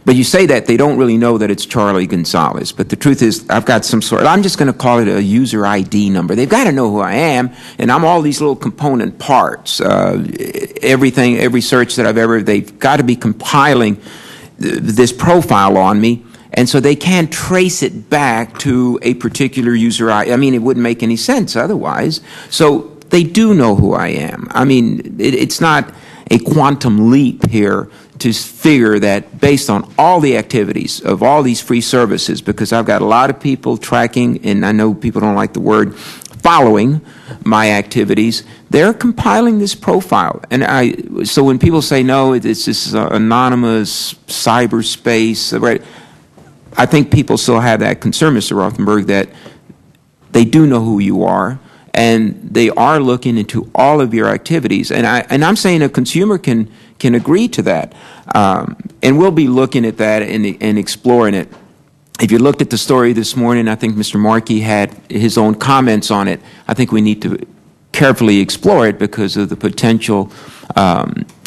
But you say that they don't really know that it's Charlie Gonzalez. But the truth is, I've got some sort, I'm just going to call it a user ID number. They've got to know who I am, and I'm all these little component parts. Everything, every search that I've ever, they've got to be compiling this profile on me. And so they can't trace it back to a particular user ID. I mean, it wouldn't make any sense otherwise. So they do know who I am. I mean, it's not a quantum leap here to figure that based on all the activities of all these free services, because I've got a lot of people tracking, and I know people don't like the word following my activities, they're compiling this profile. And so when people say, no, it's this anonymous cyberspace, right? I think people still have that concern, Mr. Rothenberg, that they do know who you are, and they are looking into all of your activities. And I'm saying a consumer can agree to that, and we'll be looking at that and exploring it. If you looked at the story this morning, I think Mr. Markey had his own comments on it. I think we need to carefully explore it because of the potential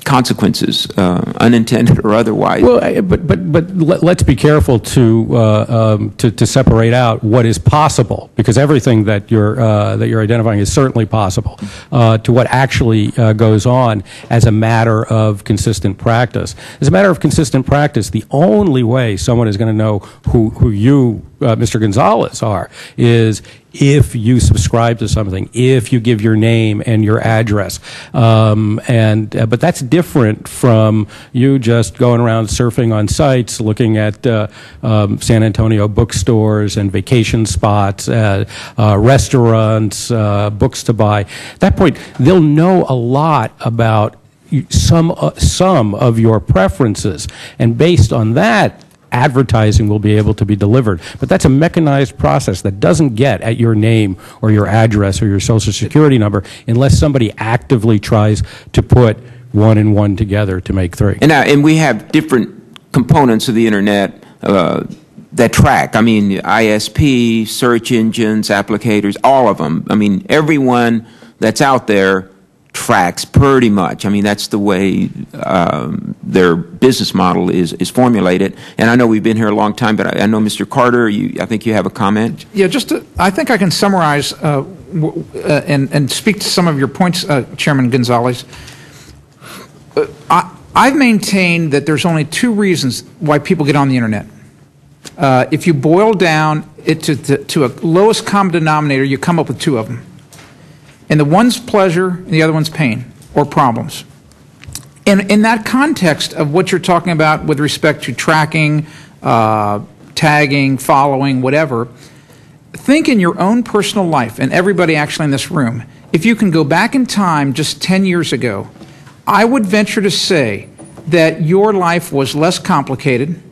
consequences, unintended or otherwise. Well, but let's be careful to separate out what is possible, because everything that you're identifying is certainly possible, to what actually goes on as a matter of consistent practice. As a matter of consistent practice, the only way someone is going to know who you, Mr. Gonzalez, are is if you subscribe to something, if you give your name and your address, but that's different from you just going around surfing on sites, looking at San Antonio bookstores and vacation spots, restaurants, books to buy. At that point, they'll know a lot about some of your preferences, and based on that, advertising will be able to be delivered. But that's a mechanized process that doesn't get at your name or your address or your Social Security number unless somebody actively tries to put one and one together to make three. And we have different components of the Internet that track. I mean, ISP, search engines, applicators, all of them. I mean, everyone that's out there tracks pretty much. I mean, that's the way their business model is formulated. And I know we've been here a long time, but I know, Mr. Carter, I think you have a comment. Yeah, I think I can summarize and speak to some of your points, Chairman Gonzalez. I've maintained that there's only two reasons why people get on the Internet. If you boil down it to a lowest common denominator, you come up with two of them. And the one's pleasure and the other one's pain or problems. And in that context of what you're talking about with respect to tracking, tagging, following, whatever, think in your own personal life, and everybody actually in this room, if you can go back in time just 10 years ago, I would venture to say that your life was less complicated.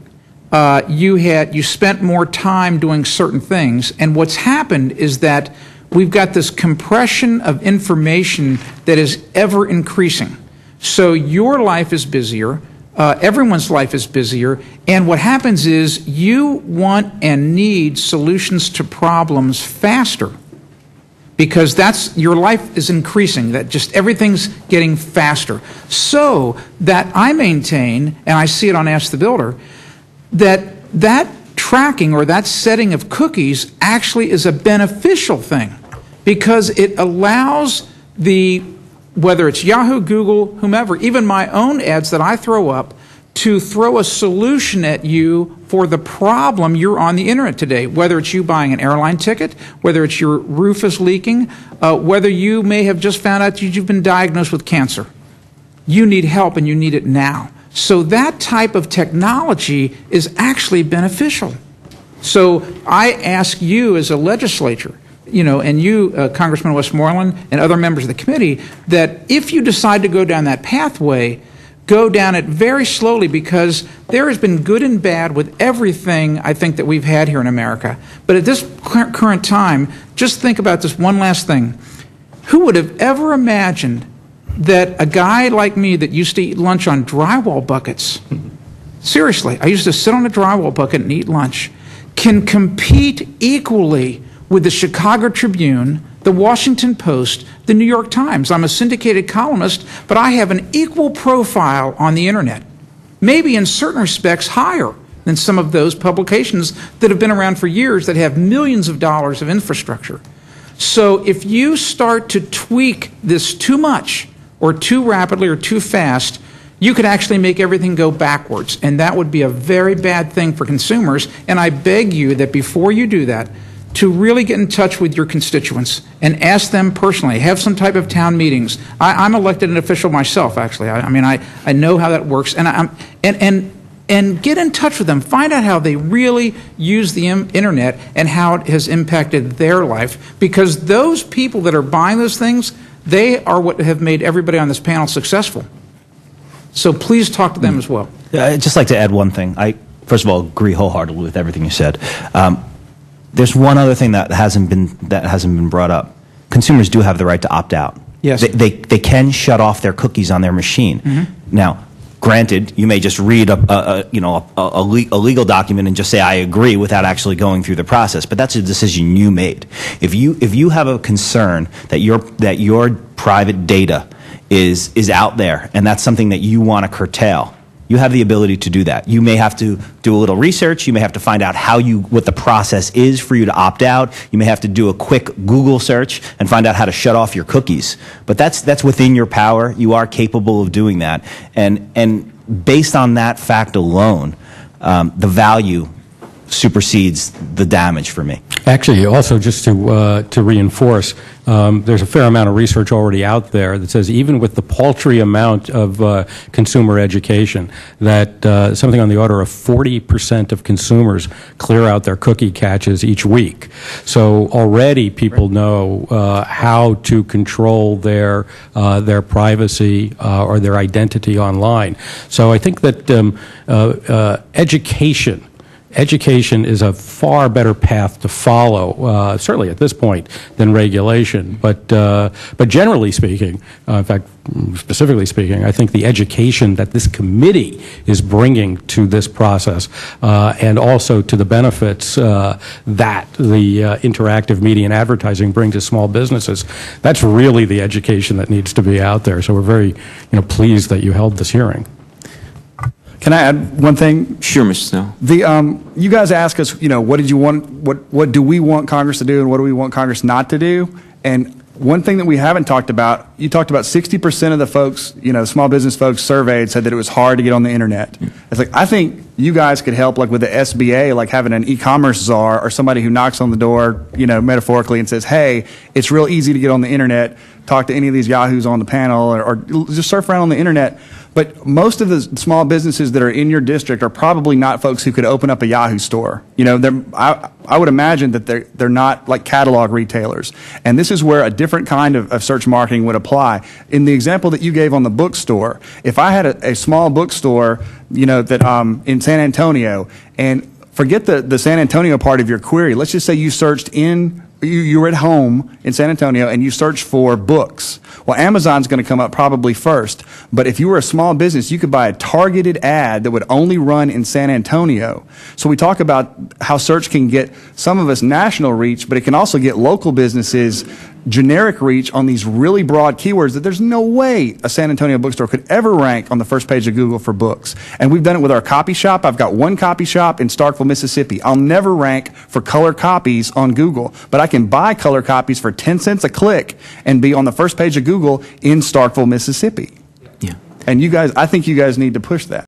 You spent more time doing certain things, and what's happened is that we've got this compression of information that is ever increasing. So your life is busier, everyone's life is busier, and what happens is you want and need solutions to problems faster because your life is increasing, that just everything's getting faster. So that I maintain, and I see it on Ask the Builder, that tracking or that setting of cookies actually is a beneficial thing, because it allows whether it's Yahoo, Google, whomever, even my own ads that I throw up, to throw a solution at you for the problem you're on the Internet today, whether it's you buying an airline ticket, whether it's your roof is leaking, whether you may have just found out you've been diagnosed with cancer. You need help and you need it now. So that type of technology is actually beneficial. So I ask you as a legislature, and you, Congressman Westmoreland, and other members of the committee, that if you decide to go down that pathway, go down it very slowly, because there has been good and bad with everything, I think, that we've had here in America. But at this current time, just think about this one last thing. Who would have ever imagined that a guy like me that used to eat lunch on drywall buckets, seriously, I used to sit on a drywall bucket and eat lunch, can compete equally with the Chicago Tribune, the Washington Post, the New York Times. I'm a syndicated columnist, but I have an equal profile on the Internet. maybe in certain respects higher than some of those publications that have been around for years that have millions of dollars of infrastructure. So if you start to tweak this too much or too rapidly or too fast, you could actually make everything go backwards, and that would be a very bad thing for consumers. And I beg you that before you do that, to really get in touch with your constituents and ask them personally. Have some type of town meetings. I'm elected an official myself, actually. I mean, I know how that works, and get in touch with them. Find out how they really use the internet and how it has impacted their life, because those people that are buying those things, they are what have made everybody on this panel successful. So please talk to them as well. I'd just like to add one thing. I, first of all, agree wholeheartedly with everything you said. There's one other thing that hasn't been brought up. Consumers do have the right to opt out. Yes. They can shut off their cookies on their machine. Mm-hmm. Now, granted, you may just read a legal document and just say I agree without actually going through the process, but that's a decision you made. If you have a concern that your private data is out there and that's something that you want to curtail, you have the ability to do that. You may have to do a little research. You may have to find out what the process is for you to opt out. You may have to do a quick Google search and find out how to shut off your cookies. But that's within your power. You are capable of doing that. And based on that fact alone, the value supersedes the damage for me. Actually, also just to reinforce, there's a fair amount of research already out there that says even with the paltry amount of consumer education, that something on the order of 40% of consumers clear out their cookie caches each week. So already people know how to control their privacy or their identity online. So I think that Education is a far better path to follow, certainly at this point, than regulation. But generally speaking, in fact, specifically speaking, I think the education that this committee is bringing to this process, and also to the benefits that the interactive media and advertising bring to small businesses, that's really the education that needs to be out there. So we're very, pleased that you held this hearing. Can I add one thing? Sure, Mr. Snell. You guys ask us, what did you want? What do we want Congress to do, and what do we want Congress not to do? And one thing that we haven't talked about, you talked about 60% of the folks, small business folks surveyed said that it was hard to get on the internet. It's like, I think you guys could help, like with the SBA, like having an e-commerce czar or somebody who knocks on the door, metaphorically, and says, hey, it's real easy to get on the internet. Talk to any of these yahoos on the panel, or just surf around on the internet. But most of the small businesses that are in your district are probably not folks who could open up a Yahoo store. I would imagine that they're not like catalog retailers. And this is where a different kind of search marketing would apply. In the example that you gave on the bookstore, if I had a small bookstore, that in San Antonio, and forget the San Antonio part of your query. Let's just say you searched you were at home in San Antonio and you searched for books. Well, Amazon's going to come up probably first. But if you were a small business, you could buy a targeted ad that would only run in San Antonio. So we talk about how search can get some of us national reach, but it can also get local businesses generic reach on these really broad keywords that there's no way a San Antonio bookstore could ever rank on the first page of Google for books. And we've done it with our copy shop. I've got one copy shop in Starkville, Mississippi. I'll never rank for color copies on Google, but I can buy color copies for 10 cents a click and be on the first page of Google in Starkville, Mississippi. Yeah. And I think you guys need to push that.